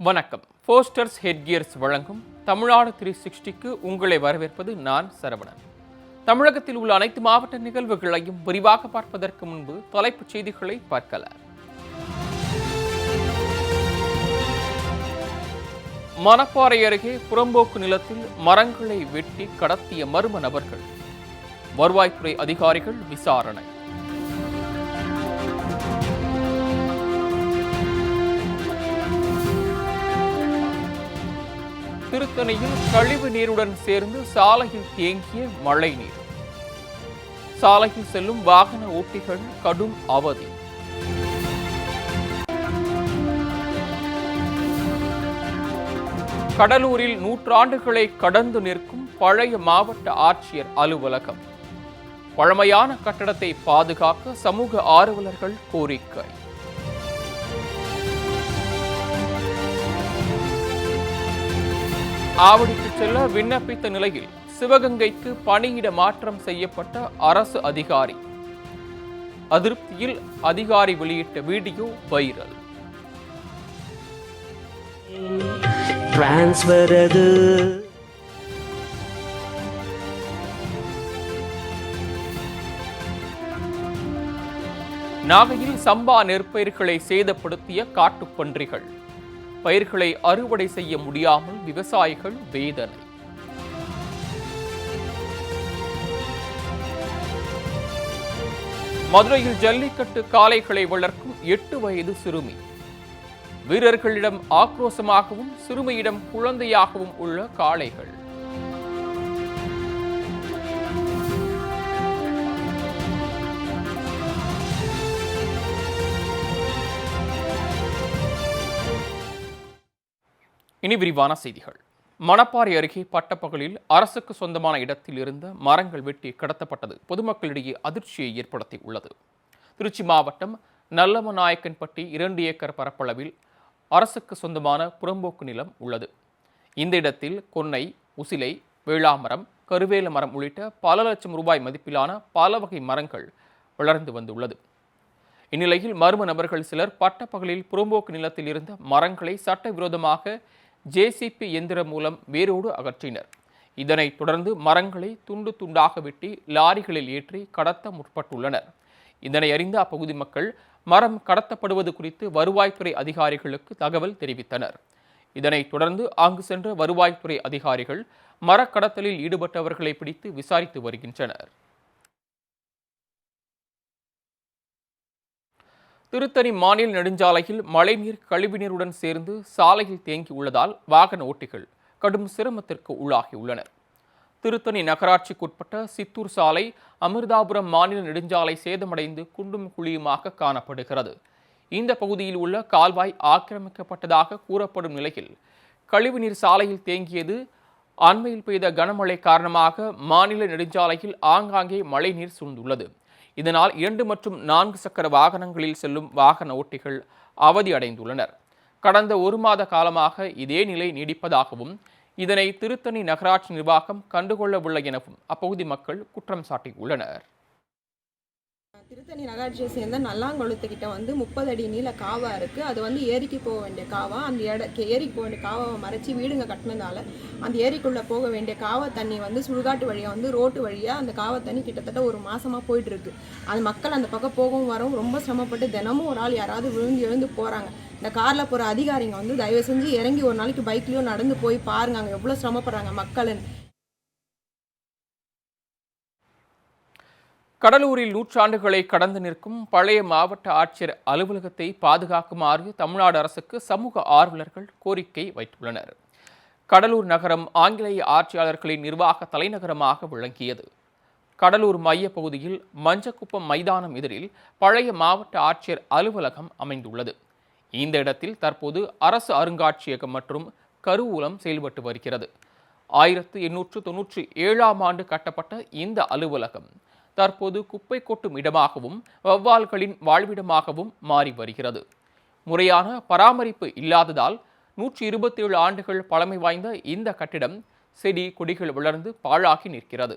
வணக்கம். போஸ்டர்ஸ் ஹெட்கியர்ஸ் வழங்கும் தமிழ்நாடு 360க்கு உங்களை வரவேற்பது நான் சரவணன். தமிழகத்தில் உள்ள அனைத்து மாவட்ட நிகழ்வுகளையும் விரிவாக பார்ப்பதற்கு முன்பு தலைப்புச் செய்திகளை பார்க்கலாம். மணப்பாறை அருகே புறம்போக்கு நிலத்தில் மரங்களை வெட்டி கடத்திய மர்ம நபர்கள். வருவாய்த்துறை அதிகாரிகள் விசாரணை. திருத்தணியில் கழிவு நீருடன் சேர்ந்து சாலையில் தேங்கிய மழை நீர். சாலையில் செல்லும் வாகன ஓட்டிகள் கடும் அவதி. கடலூரில் நூற்றாண்டுகளை கடந்து நிற்கும் பழைய மாவட்ட ஆட்சியர் அலுவலகம். பழமையான கட்டடத்தை பாதுகாக்க சமூக ஆர்வலர்கள் கோரிக்கை. ஆவடிக்கு செல்ல விண்ணப்பித்த நிலையில் சிவகங்கைக்கு பணியிட மாற்றம் செய்யப்பட்ட அரசு அதிகாரி. அதிருப்தியில் அதிகாரி வெளியிட்ட வீடியோ வைரல். நாகையில் சம்பா நெற்பயிர்களை சேதப்படுத்திய காட்டுப்பன்றிகள். பயிர்களை அறுவடை செய்ய முடியாமல் விவசாயிகள் வேதனை. மதுரையில் ஜல்லிக்கட்டு காளைகளை வளர்க்கும் 8 வயது சிறுமி. வீரர்களிடம் ஆக்ரோசமாகவும் சிறுமியிடம் குழந்தையாகவும் உள்ள காளைகள். இனி விரிவான செய்திகள். மணப்பாறை அருகே பட்டப்பகலில் அரசுக்கு சொந்தமான இடத்தில் இருந்த மரங்கள் வெட்டி கடத்தப்பட்டது பொதுமக்களிடையே அதிர்ச்சியை ஏற்படுத்தி உள்ளது. திருச்சி மாவட்டம் நல்லமநாயக்கன்பட்டி 2 ஏக்கர் பரப்பளவில் அரசுக்கு சொந்தமான புறம்போக்கு நிலம் உள்ளது. இந்த இடத்தில் கொன்னை, உசிலை, வேளாமரம், கருவேல மரம் உள்ளிட்ட பல லட்சம் ரூபாய் மதிப்பிலான பல வகை மரங்கள் வளர்ந்து வந்துள்ளது. இந்நிலையில் மர்ம நபர்கள் சிலர் பட்டப்பகலில் புறம்போக்கு நிலத்தில் இருந்த மரங்களை சட்டவிரோதமாக ஜேசிபி எந்திரம் மூலம் வேரோடு அகற்றினர். இதனைத் தொடர்ந்து மரங்களை துண்டு துண்டாக வெட்டி லாரிகளில் ஏற்றி கடத்த முற்பட்டுள்ளனர். இதனை அறிந்த அப்பகுதி மக்கள் மரம் கடத்தப்படுவது குறித்து வருவாய்த்துறை அதிகாரிகளுக்கு தகவல் தெரிவித்தனர். இதனைத் தொடர்ந்து அங்கு சென்ற வருவாய்த்துறை அதிகாரிகள் மரக்கடத்தலில் ஈடுபட்டவர்களை பிடித்து விசாரித்து வருகின்றனர். திருத்தணி மாநில நெடுஞ்சாலையில் மழைநீர் கழிவுநீருடன் சேர்ந்து சாலையில் தேங்கியுள்ளதால் வாகன ஓட்டிகள் கடும் சிரமத்திற்கு உள்ளாகியுள்ளனர். திருத்தணி நகராட்சிக்குட்பட்ட சித்தூர் சாலை அமிர்தாபுரம் மாநில நெடுஞ்சாலை சேதமடைந்து குண்டும் குழியுமாக காணப்படுகிறது. இந்த பகுதியில் உள்ள கால்வாய் ஆக்கிரமிக்கப்பட்டதாக கூறப்படும் நிலையில் கழிவுநீர் சாலையில் தேங்கியது. அண்மையில் பெய்த கனமழை காரணமாக மாநில நெடுஞ்சாலையில் ஆங்காங்கே மழைநீர் சூழ்ந்துள்ளது. இதனால் 2 மற்றும் 4 சக்கர வாகனங்களில் செல்லும் வாகன ஓட்டிகள் அவதி அடைந்துள்ளனர். கடந்த 1 மாத காலமாக இதே நிலை நீடிப்பதாகவும் இதனை திருத்தணி நகராட்சி நிர்வாகம் கண்டுகொள்ளவில்லை எனவும் அப்பகுதி மக்கள் குற்றம் சாட்டியுள்ளனர். திருத்தணி நகராட்சியை சேர்ந்த நல்லாங்கொழுத்துக்கிட்ட 30 அடி நீள காவா இருக்குது. அது ஏரிக்கு போக வேண்டிய காவா. அந்த ஏரிக்கு போக வேண்டிய காவாவை மறைச்சி வீடுங்க கட்டினதால அந்த ஏரிக்குள்ளே போக வேண்டிய காவா தண்ணி சுடுகாட்டு வழியாக ரோட்டு வழியாக அந்த காவா தண்ணி கிட்டத்தட்ட 1 மாதமாக போயிட்டுருக்கு. அந்த மக்கள் அந்த பக்கம் போகவும் வரவும் ரொம்ப சிரமப்பட்டு தினமும் ஒரு ஆள் யாராவது விழுந்து எழுந்து போகிறாங்க. இந்த காரில் போகிற அதிகாரிங்க தயவு செஞ்சு இறங்கி ஒரு நாளைக்கு பைக்லேயும் நடந்து போய் பாருங்க அங்கே எவ்வளோ சிரமப்படுறாங்க மக்கள்னு. கடலூரில் நூற்றாண்டுகளை கடந்து நிற்கும் பழைய மாவட்ட ஆட்சியர் அலுவலகத்தை பாதுகாக்குமாறு தமிழ்நாடு அரசுக்கு சமூக ஆர்வலர்கள் கோரிக்கை வைத்துள்ளனர். கடலூர் நகரம் ஆங்கிலேய ஆட்சியாளர்களின் நிர்வாக தலைநகரமாக விளங்கியது. கடலூர் மைய பகுதியில் மஞ்சக்குப்பம் மைதானம் எதிரில் பழைய மாவட்ட ஆட்சியர் அலுவலகம் அமைந்துள்ளது. இந்த இடத்தில் தற்போது அரசு அருங்காட்சியகம் மற்றும் கருவூலம் செயல்பட்டு வருகிறது. 1897ஆம் ஆண்டு கட்டப்பட்ட இந்த அலுவலகம் தற்போது குப்பை கொட்டும் இடமாகவும் வௌவால்களின் வாழ்விடமாகவும் மாறி வருகிறது. முறையான பராமரிப்பு இல்லாததால் 127 ஆண்டுகள் பழமை வாய்ந்த இந்த கட்டிடம் செடி கொடிகள் வளர்ந்து பாழாகி நிற்கிறது.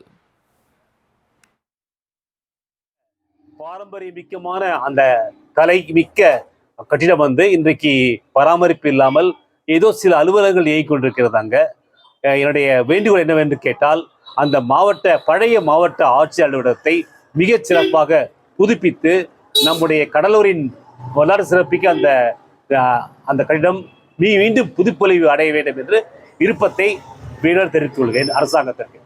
பாரம்பரியமிக்கமான அந்த கலை மிக்க கட்டிடம் இன்றைக்கு பராமரிப்பு இல்லாமல் ஏதோ சில அலுவலகங்கள் இயங்கிக் கொண்டிருக்கிறதாங்க. என்னுடைய வேண்டுகோள் என்னவென்று கேட்டால், அந்த பழைய மாவட்ட ஆட்சியர் அலுவலகத்தை மிகச் சிறப்பாக புதுப்பித்து நம்முடைய கடலூரின் வரலாறு சிறப்பிக்க அந்த கட்டிடம் மீண்டும் புதுப்பொலிவு அடைய வேண்டும் என்று விருப்பத்தை மீண்டும் தெரிவித்துக் கொள்கிறேன் அரசாங்கத்திற்கு.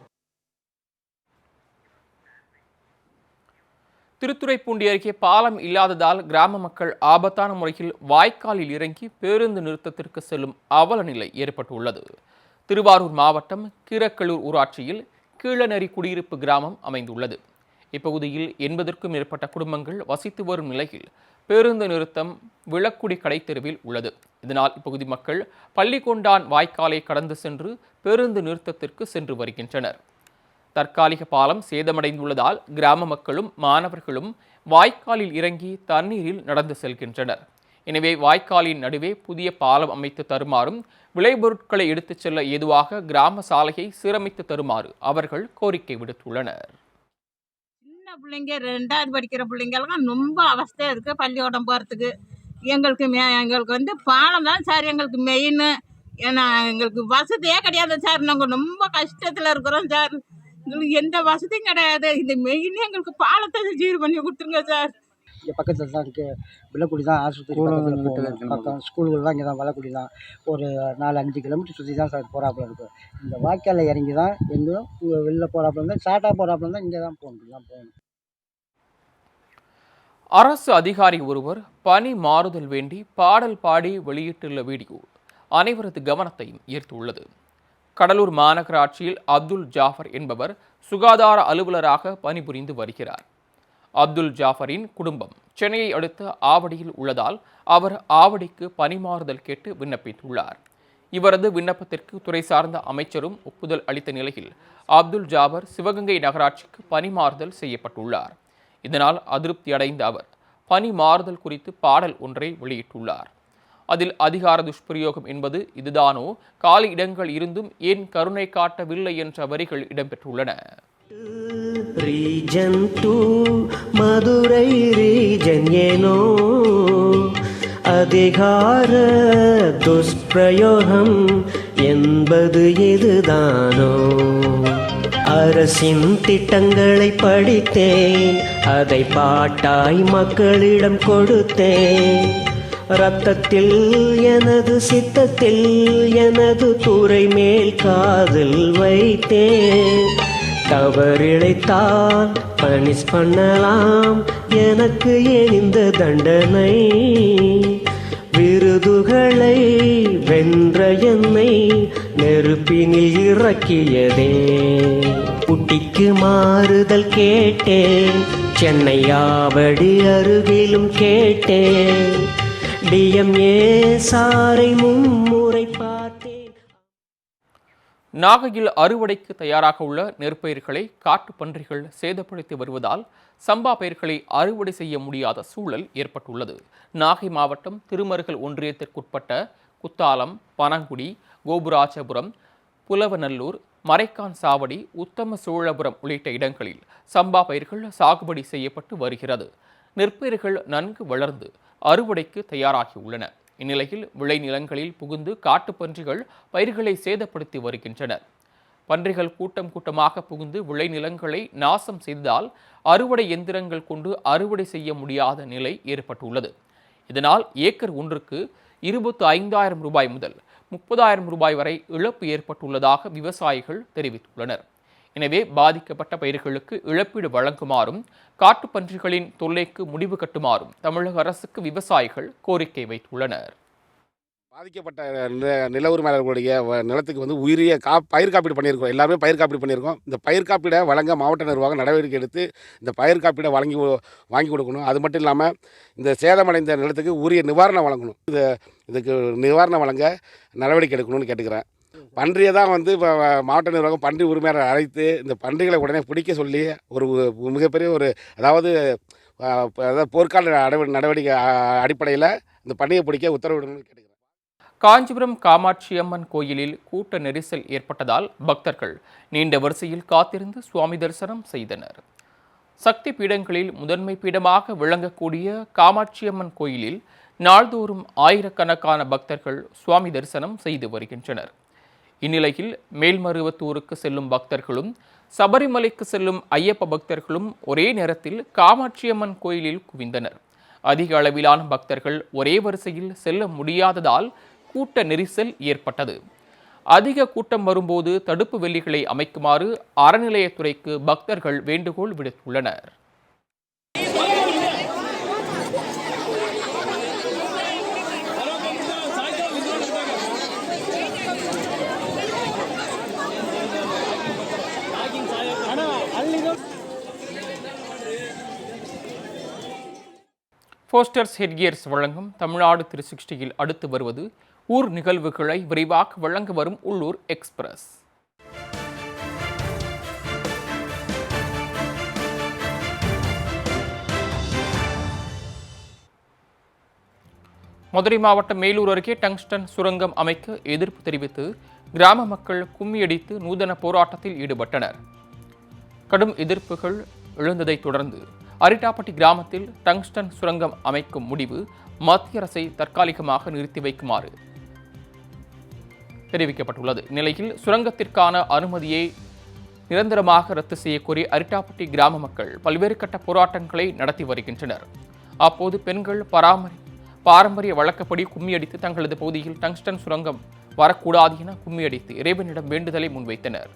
திருத்துறைப்பூண்டி அருகே பாலம் இல்லாததால் கிராம மக்கள் ஆபத்தான முறையில் வாய்க்காலில் இறங்கி பேருந்து நிறுத்தத்திற்கு செல்லும் அவல நிலை ஏற்பட்டுள்ளது. திருவாரூர் மாவட்டம் கீரக்கலூர் ஊராட்சியில் கீழநரி குடியிருப்பு கிராமம் அமைந்துள்ளது. இப்பகுதியில் 80க்கும் மேற்பட்ட குடும்பங்கள் வசித்து வரும் நிலையில் பேருந்து நிறுத்தம் விளக்குடி கடைத்தெருவில் உள்ளது. இதனால் இப்பகுதி மக்கள் பள்ளிக்கொண்டான் வாய்க்காலை கடந்து சென்று பேருந்து நிறுத்தத்திற்கு சென்று வருகின்றனர். தற்காலிக பாலம் சேதமடைந்துள்ளதால் கிராம மக்களும் மாணவர்களும் வாய்க்காலில் இறங்கி தண்ணீரில் நடந்து செல்கின்றனர். எனவே வாய்க்காலின் நடுவே புதிய பாலம் அமைத்து தருமாறும் விளைபொருட்களை எடுத்துச் செல்ல ஏதுவாக கிராம சாலையை சீரமைத்து தருமாறு அவர்கள் கோரிக்கை விடுத்துள்ளனர். சின்ன பிள்ளைங்க 2வது படிக்கிற பிள்ளைங்கெல்லாம் ரொம்ப அவஸ்தையாக இருக்குது பள்ளிக்கூடம் போகிறதுக்கு. எங்களுக்கு வந்து பாலம் தான் சார் எங்களுக்கு மெயின். ஏன்னா எங்களுக்கு வசதியே கிடையாது சார். நாங்கள் ரொம்ப கஷ்டத்தில் இருக்கிறோம் சார். எங்களுக்கு எந்த வசதியும் கிடையாது. இந்த மெயின் எங்களுக்கு பாலத்தை சீர் பண்ணி கொடுத்துருங்க சார். இங்கே பக்கத்தில் தான் இருக்குது. விளக்குடி தான் ஆஸ்பத்திரி பக்கம். ஸ்கூல்கள்லாம் இங்கே தான் வளக்குடி தான். ஒரு 4-5 கிலோமீட்டர் சுற்றி தான் சார் போகிறாப்புல இருக்குது. இந்த வாய்க்காலில் இறங்கி தான் எங்கேயும் வெளில போகிறாப்புல இருந்தால் ஷார்ட்டாக போகிறாப்புல இருந்தால் இங்கே தான் போகணும். அரசு அதிகாரி ஒருவர் பணி மாறுதல் வேண்டி பாடல் பாடி வெளியிட்டுள்ள வீடியோ அனைவரது கவனத்தையும் ஈர்த்துள்ளது. கடலூர் மாநகராட்சியில் அப்துல் ஜாஃபர் என்பவர் சுகாதார அலுவலராக பணிபுரிந்து வருகிறார். அப்துல் ஜாஃபரின் குடும்பம் சென்னையை அடுத்த ஆவடியில் உள்ளதால் அவர் ஆவடிக்கு பணிமாறுதல் கேட்டு விண்ணப்பித்துள்ளார். இவரது விண்ணப்பத்திற்கு துறை சார்ந்த அமைச்சரும் ஒப்புதல் அளித்த நிலையில் அப்துல் ஜாபர் சிவகங்கை நகராட்சிக்கு பணிமாறுதல் செய்யப்பட்டுள்ளார். இதனால் அதிருப்தி அடைந்த அவர் பணி மாறுதல் குறித்து பாடல் ஒன்றை வெளியிட்டுள்ளார். அதில் அதிகார துஷ்பிரயோகம் என்பது இதுதானோ, காலி இடங்கள் இருந்தும் ஏன் கருணை காட்டவில்லை என்ற வரிகள் இடம்பெற்றுள்ளன. ரீஜன் 2 மதுரை ரீஜன் ஏனோ அதிகார துஷ்பிரயோகம் என்பது இதுதானோ. அரசின் திட்டங்களை படித்தேன், அதை பாட்டாய் மக்களிடம் கொடுத்தேன். ரத்தத்தில் எனது சித்தத்தில் எனது துறை மேல் காதல் வைத்தேன். தவறிழைத்தால் பனிஷ் பண்ணலாம், எனக்கு எரிந்த தண்டனை. விருதுகளை வென்ற என்னை நெருப்பினில் இறக்கியதே. குட்டிக்கு மாறுதல் கேட்டேன், சென்னை ஆவடி அருகிலும் கேட்டேன். டிஎம்ஏ சாரை மும்முறை பார்த்தேன். நாகையில் அறுவடைக்கு தயாராக உள்ள நெற்பயிர்களை காட்டு பன்றிகள் சேதப்படுத்தி வருவதால் சம்பா பயிர்களை அறுவடை செய்ய முடியாத சூழல் ஏற்பட்டுள்ளது. நாகை மாவட்டம் திருமருகல் ஒன்றியத்திற்குட்பட்ட குத்தாலம், பனங்குடி, கோபுராஜபுரம், புலவநல்லூர், மரைக்கான் சாவடி, உத்தம சோழபுரம் உள்ளிட்ட இடங்களில் சம்பா பயிர்கள் சாகுபடி செய்யப்பட்டு வருகிறது. நெற்பயிர்கள் நன்கு வளர்ந்து அறுவடைக்கு தயாராகி உள்ளன. இந்நிலையில் விளைநிலங்களில் புகுந்து காட்டுப்பன்றிகள் பயிர்களை சேதப்படுத்தி வருகின்றனர். பன்றிகள் கூட்டம் கூட்டமாக புகுந்து விளைநிலங்களை நாசம் செய்ததால் அறுவடை எந்திரங்கள் கொண்டு அறுவடை செய்ய முடியாத நிலை ஏற்பட்டுள்ளது. இதனால் ஏக்கர் ஒன்றுக்கு 25,000 ரூபாய் முதல் 30,000 ரூபாய் வரை இழப்பு ஏற்பட்டுள்ளதாக விவசாயிகள் தெரிவித்துள்ளனர். எனவே பாதிக்கப்பட்ட பயிர்களுக்கு இழப்பீடு வழங்குமாறும் காட்டுப்பன்றிகளின் தொல்லைக்கு முடிவு கட்டுமாறும் தமிழக அரசுக்கு விவசாயிகள் கோரிக்கை வைத்துள்ளனர். பாதிக்கப்பட்ட நில உரிமையாளர்களுடைய நிலத்துக்கு வந்து உரிய பயிர் காப்பீடு பண்ணியிருக்கோம். எல்லாருமே பயிர் காப்பீடு பண்ணியிருக்கோம். இந்த பயிர் காப்பீடை வழங்க மாவட்ட நிர்வாகம் நடவடிக்கை எடுத்து இந்த பயிர் காப்பீடை வாங்கி கொடுக்கணும். அது மட்டும் இல்லாமல் இந்த சேதமடைந்த நிலத்துக்கு உரிய நிவாரணம் வழங்கணும். இதுக்கு நிவாரணம் வழங்க நடவடிக்கை எடுக்கணும்னு கேட்டுக்கிறேன். பன்றியை தான் வந்து இப்போ மாவட்ட நிர்வாகம் பன்றி உரிமையாளர் அழைத்து இந்த பன்றிகளை உடனே பிடிக்க சொல்லி ஒரு மிகப்பெரிய அதாவது போர்க்கால நடவடிக்கை அடிப்படையில் இந்த பன்றியை பிடிக்க உத்தரவிடணும்னு கேட்டுக்கிறேன். காஞ்சிபுரம் காமாட்சி அம்மன் கோயிலில் கூட்ட நெரிசல் ஏற்பட்டதால் பக்தர்கள் நீண்ட வரிசையில் காத்திருந்து சுவாமி தரிசனம் செய்தனர். சக்தி பீடங்களில் முதன்மை பீடமாக விளங்கக்கூடிய காமாட்சி அம்மன் கோயிலில் நாள்தோறும் ஆயிரக்கணக்கான பக்தர்கள் சுவாமி தரிசனம் செய்து வருகின்றனர். இந்நிலையில் மேல்மருவத்தூருக்கு செல்லும் பக்தர்களும் சபரிமலைக்கு செல்லும் ஐயப்ப பக்தர்களும் ஒரே நேரத்தில் காமாட்சியம்மன் கோயிலில் குவிந்தனர். அதிக அளவிலான பக்தர்கள் ஒரே வரிசையில் செல்ல முடியாததால் கூட்ட நெரிசல் ஏற்பட்டது. அதிக கூட்டம் வரும்போது தடுப்பு வேலிகளை அமைக்குமாறு அறநிலையத்துறைக்கு பக்தர்கள் வேண்டுகோள் விடுத்துள்ளனர். போஸ்டர்ஸ் ஹெட்கியர்ஸ் வழங்கும் தமிழ்நாடு 360யில் அடுத்து வருவது ஊர் நிகழ்வுகளை விரைவாக வழங்க வரும் உள்ளூர் எக்ஸ்பிரஸ். மதுரை மாவட்டம் மேலூர் அருகே டங்ஸ்டன் சுரங்கம் அமைக்க எதிர்ப்பு தெரிவித்து கிராம மக்கள் கும்மியடித்து நூதன போராட்டத்தில் ஈடுபட்டனர். கடும் எதிர்ப்புகள் எழுந்ததைத் தொடர்ந்து அரிட்டாப்பட்டி கிராமத்தில் டங்ஸ்டன் சுரங்கம் அமைக்கும் முடிவு மத்திய அரசை தற்காலிகமாக நிறுத்தி வைக்குமாறு தெரிவிக்கப்பட்டுள்ளது. இந்நிலையில் சுரங்கத்திற்கான அனுமதியை நிரந்தரமாக ரத்து செய்யக்கோரி அரிட்டாப்பட்டி கிராம மக்கள் பல்வேறு கட்ட போராட்டங்களை நடத்தி வருகின்றனர். அப்போது பெண்கள் பாரம்பரிய வழக்கப்படி கும்மியடித்து தங்களது பகுதியில் டங்ஸ்டன் சுரங்கம் வரக்கூடாது என கும்மியடித்து இறைவனிடம் வேண்டுதலை முன்வைத்தனர்.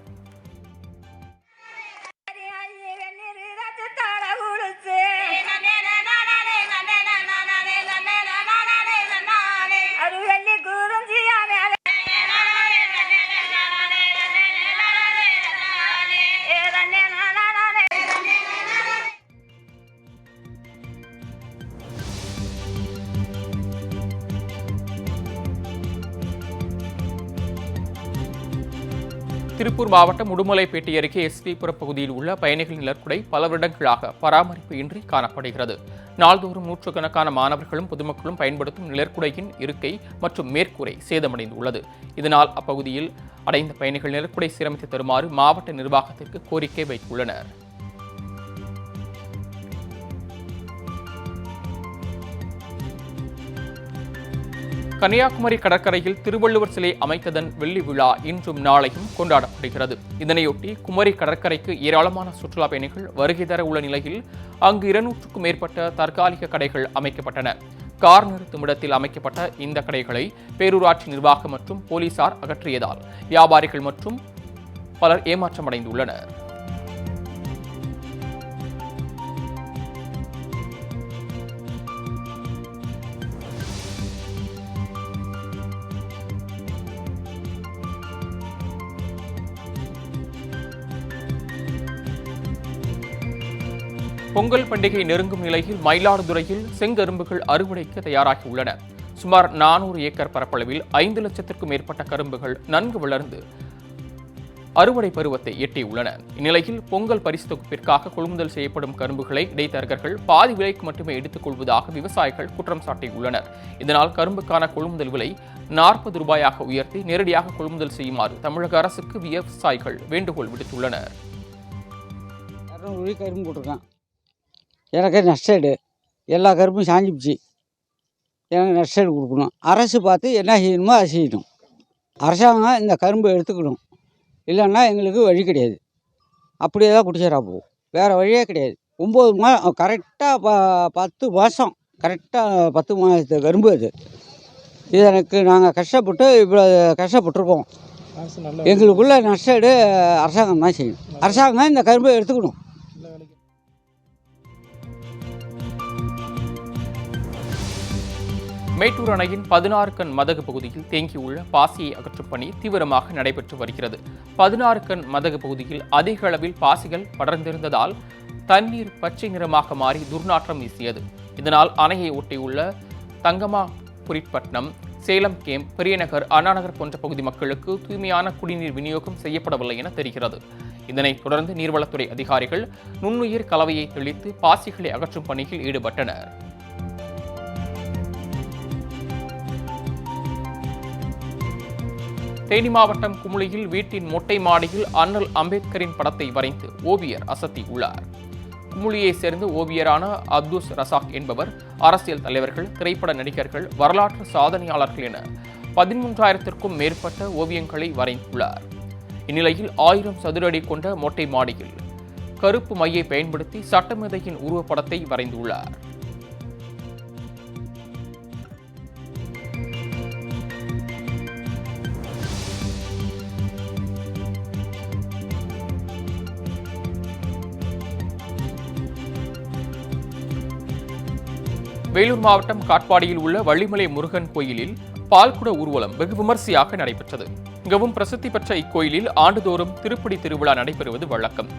திருப்பூர் மாவட்டம் உடுமலைப்பேட்டை அருகே எஸ்பிபுரம் பகுதியில் உள்ள பயணிகள் நிழற்குடை பல வருடங்களாக பராமரிப்பு இன்றி காணப்படுகிறது. நாள்தோறும் நூற்றுக்கணக்கான மாணவர்களும் பொதுமக்களும் பயன்படுத்தும் நிழற்குடையின் இருக்கை மற்றும் மேற்கூரை சேதமடைந்துள்ளது. இதனால் அப்பகுதியில் அடைந்த பயணிகள் நிழற்குடை சீரமைத்து தருமாறு மாவட்ட நிர்வாகத்திற்கு கோரிக்கை வைத்துள்ளனர். கன்னியாகுமரி கடற்கரையில் திருவள்ளுவர் சிலை அமைத்ததன் வெள்ளி விழா இன்றும் நாளையும் கொண்டாடப்படுகிறது. இதனையொட்டி குமரி கடற்கரைக்கு ஏராளமான சுற்றுலா பயணிகள் வருகை தர உள்ள நிலையில் அங்கு 200க்கும் மேற்பட்ட தற்காலிக கடைகள் அமைக்கப்பட்டன. கார் நிறுத்தும் இடத்தில் அமைக்கப்பட்ட இந்த கடைகளை பேரூராட்சி நிர்வாகம் மற்றும் போலீசார் அகற்றியதால் வியாபாரிகள் மற்றும் பலர் ஏமாற்றமடைந்துள்ளனர். பொங்கல் பண்டிகை நெருங்கும் நிலையில் மயிலாடுதுறையில் செங்கரும்புகள் அறுவடைக்கு தயாராகி உள்ளன. சுமார் 400 ஏக்கர் பரப்பளவில் 5 லட்சத்திற்கும் மேற்பட்ட கரும்புகள் நன்கு வளர்ந்து அறுவடை பருவத்தை எட்டியுள்ளன. இந்நிலையில் பொங்கல் பரிசு தொகுப்பிற்காக கொள்முதல் செய்யப்படும் கரும்புகளை இடைத்தரகர்கள் பாதி விலைக்கு மட்டுமே எடுத்துக் கொள்வதாக விவசாயிகள் குற்றம் சாட்டியுள்ளனர். இதனால் கரும்புக்கான கொள்முதல் விலை 40 ரூபாயாக உயர்த்தி நேரடியாக கொள்முதல் செய்யுமாறு தமிழக அரசுக்கு விவசாயிகள் வேண்டுகோள் விடுத்துள்ளனர். எனக்கு நஷ்டேடு எல்லா கரும்பும் சாஞ்சிப்பிச்சு. எனக்கு நஷ்டேடு கொடுக்கணும். அரசு பார்த்து என்ன செய்யணுமோ அதை செய்யணும். அரசாங்கம் இந்த கரும்பை எடுத்துக்கணும். இல்லைன்னா எங்களுக்கு வழி கிடையாது. அப்படியே தான் குடிச்சரா போகும். வேறு வழியே கிடையாது. 9 மாதம் கரெக்டாக 10 மாதம் கரெக்டாக 10 மாதத்து கரும்பு அது. இதற்கு நாங்கள் கஷ்டப்பட்டு இவ்வளோ கஷ்டப்பட்டுருக்கோம். எங்களுக்குள்ள நஷ்டேடு அரசாங்கம் தான் செய்யணும். அரசாங்கம் இந்த கரும்பை எடுத்துக்கணும். மேட்டூர் அணையின் 16 கண் மதகு பகுதியில் தேங்கியுள்ள பாசியை அகற்றும் பணி தீவிரமாக நடைபெற்று வருகிறது. 16 கண் மதகு பகுதியில் அதிக அளவில் பாசிகள் படர்ந்திருந்ததால் தண்ணீர் பச்சை நிறமாக மாறி துர்நாற்றம் வீசியது. இதனால் அணையை ஒட்டியுள்ள தங்கமாபுரிப்பட்டினம், சேலம் கேம்ப், பெரியநகர், அண்ணாநகர் போன்ற பகுதி மக்களுக்கு தூய்மையான குடிநீர் விநியோகம் செய்யப்படவில்லை என தெரிகிறது. இதனைத் தொடர்ந்து நீர்வளத்துறை அதிகாரிகள் நுண்ணுயிர் கலவையை தெளித்து பாசிகளை அகற்றும் பணியில் ஈடுபட்டனர். தேனி மாவட்டம் குமுளியில் வீட்டின் மொட்டை மாடியில் அண்ணல் அம்பேத்கரின் படத்தை வரைந்து ஓவியர் அசத்தி உள்ளார். குமுளியை சேர்ந்த ஓவியரான அப்துஸ் ரசாக் என்பவர் அரசியல் தலைவர்கள், திரைப்பட நடிகர்கள், வரலாற்று சாதனையாளர்கள் என 13,000க்கும் மேற்பட்ட ஓவியங்களை வரைந்துள்ளார். இந்நிலையில் 1000 சதுர அடி கொண்ட மொட்டை மாடியில் கருப்பு மையை பயன்படுத்தி சட்டமேதையின் உருவப்படத்தை வரைந்துள்ளார். வேலூர் மாவட்டம் காட்பாடியில் உள்ள வள்ளிமலை முருகன் கோயிலில் பால்குட ஊர்வலம் வெகு விமர்சையாக நடைபெற்றது. மிகவும் பிரசித்தி பெற்ற இக்கோயிலில் ஆண்டுதோறும் திருப்படி திருவிழா நடைபெறுவது வழக்கம்.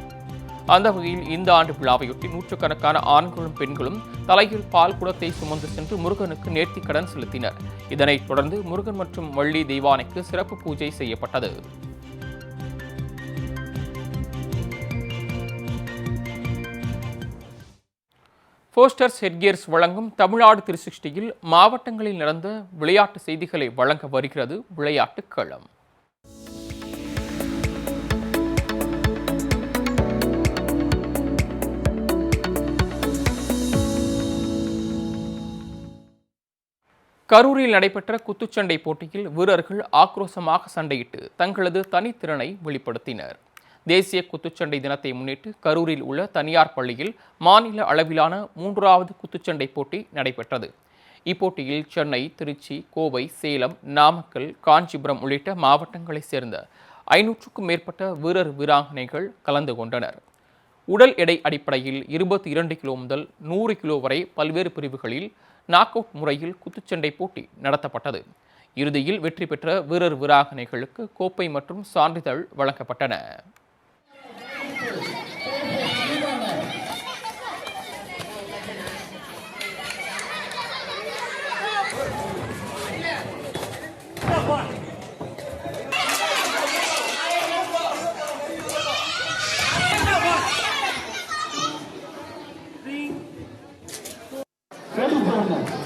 அந்த வகையில் இந்த ஆண்டு விழாவையொட்டி நூற்றுக்கணக்கான ஆண்களும் பெண்களும் தலையில் பால் குடத்தை சுமந்து சென்று முருகனுக்கு நேர்த்திக்கடன் செலுத்தினர். இதனைத் தொடர்ந்து முருகன் மற்றும் வள்ளி தெய்வானைக்கு சிறப்பு பூஜை செய்யப்பட்டது. போஸ்டர்ஸ் ஹெட்கியர்ஸ் வழங்கும் தமிழ்நாடு 360யில் மாவட்டங்களில் நடந்த விளையாட்டு செய்திகளை வழங்க வருகிறது விளையாட்டு களம். கரூரில் நடைபெற்ற குத்துச்சண்டை போட்டியில் வீரர்கள் ஆக்ரோஷமாக சண்டையிட்டு தங்களது தனித்திறனை வெளிப்படுத்தினர். தேசிய குத்துச்சண்டை தினத்தை முன்னிட்டு கரூரில் உள்ள தனியார் பள்ளியில் மாநில அளவிலான 3வது குத்துச்சண்டை போட்டி நடைபெற்றது. இப்போட்டியில் சென்னை, திருச்சி, கோவை, சேலம், நாமக்கல், காஞ்சிபுரம் உள்ளிட்ட மாவட்டங்களைச் சேர்ந்த 500க்கும் மேற்பட்ட வீரர் வீராங்கனைகள் கலந்து கொண்டனர். உடல் எடை அடிப்படையில் 22 கிலோ முதல் 100 கிலோ வரை பல்வேறு பிரிவுகளில் நாக் அவுட் முறையில் குத்துச்சண்டை போட்டி நடத்தப்பட்டது. இறுதியில் வெற்றி பெற்ற வீரர் வீராங்கனைகளுக்கு கோப்பை மற்றும் சான்றிதழ் வழங்கப்பட்டன. Ready for